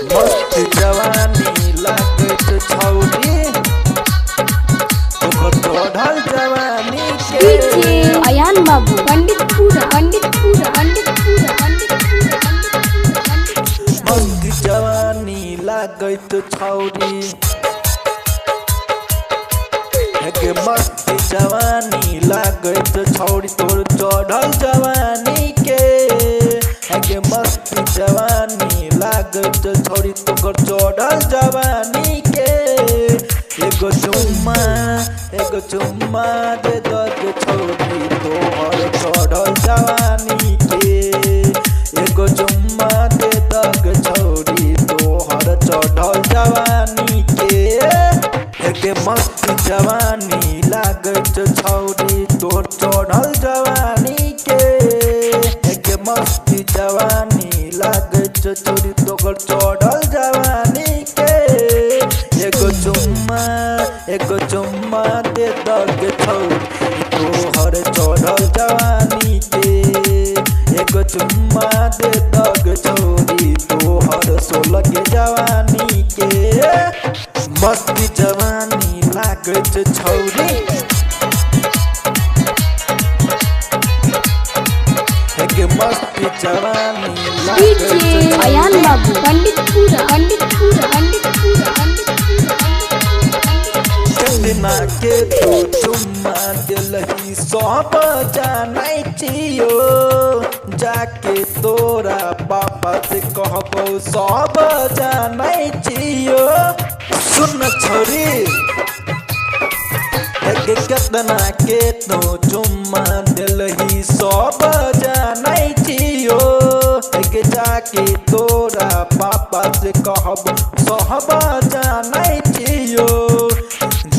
मस्त जवानी लागत छौरी तोहर चढ़ल जवानी के। डीजे अयान बाबू पंडितपुरा पंडितपुरा पंडितपुरा पंडितपुरा मस्त जवानी लागत छौरी के मस्त जवानी लागत छौरी तोर चढ़ल जवानी के। के मस्त जवानी लागत छौरी तोर चढ़ल जवानी के। एगो चुम्मा दे दग छौरी तोहर चढ़ल जवानी के। एगो चुम्मा दे दग छौरी तोहर चढ़ल जवानी के। के मस्त जवानी लागत छौरी तोर चढ़ल जवानी के। के मस्त जवानी लागत छौरी तोर चढ़ल जवानी के। एगो चुम्मा दे दग छौरी तोहर चढ़ल जवानी के। एगो चुम्मा दे दग छौरी तोहर 16 के जवानी के। मस्त जवानी लागत छौरी के मस्त जवानी लागत डीजे अयान बाबू पंडितपुरा पंडितपुरा पंडितपुरा चंदना के तो चुम्मा दिलही सब जानै छियो। जाके तोरा पापा से कहबो सब जानै छियो। सुन छोरी केतना के तो चुम्मा दिलही सब जानै छियो। जाके तोरा पापा से कहबो सब जानै छियो।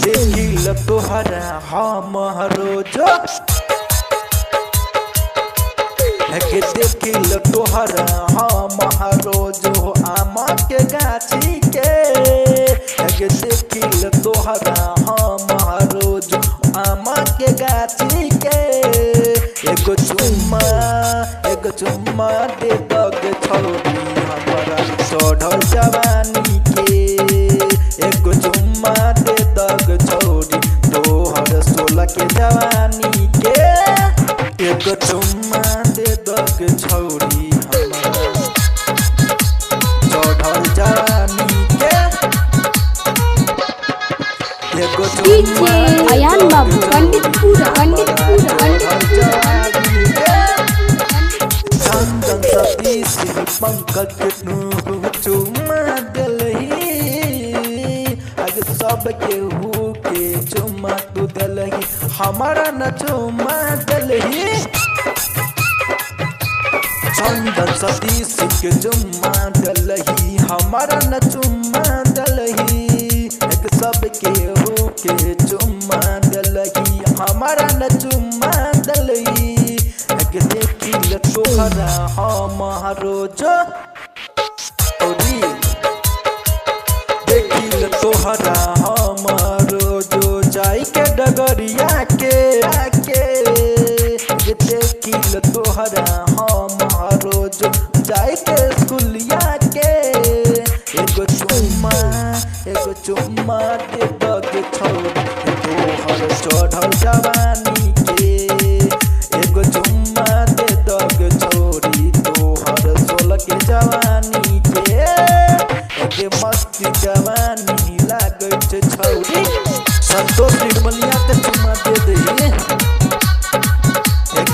देखिल तोहरा हम रोज के देखिल तोहरा हम रोज आम के गाछी के। देखिल तोहरा हम रोज आम के गाछी के। एगो चुम्मा दे दग छौरी हमारा चढ़ल जवानी के। एगो चुम्मा दे दग छौरी तोहर 16 के जवानी के। एगो चुम्मा दे दग छौरी हमारा चढ़ल जवानी के। एगो चुम्मा डीजे अयान बाबू पंडितपुरा पंडितपुरा पंडितपुरा चंदन सतीश पंकज के चुम्मा दिलही अग सब केहू के चुम्मा तू दिलही हमारा न चुम्मा दिलही। चंदन सतीश के चुम्मा दिलही हमारा न चुम्मा दिलही। अग सब केहू के चुम्मा दिलही हमारा न चुम्मा दिलही। देखिल तोहरा हम रोज देखिल तोहरा हम रोज जाई के डगरिया के। देखिल तोहरा हम रोज जाई के स्कूलिया के। एगो चुम्मा दे दग छौरी तोहर चढ़ल जवानी के। एगो चुम्मा दे दग छौरी तोहर 16 के जवानी के। के मस्त जवानी लागत छौरी संतोष निर्मलिया के चुम्मा दे दे।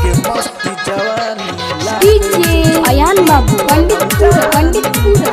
के मस्त जवानी लागत डीजे अयान बाबू पंडितपुरा पंडितपुरा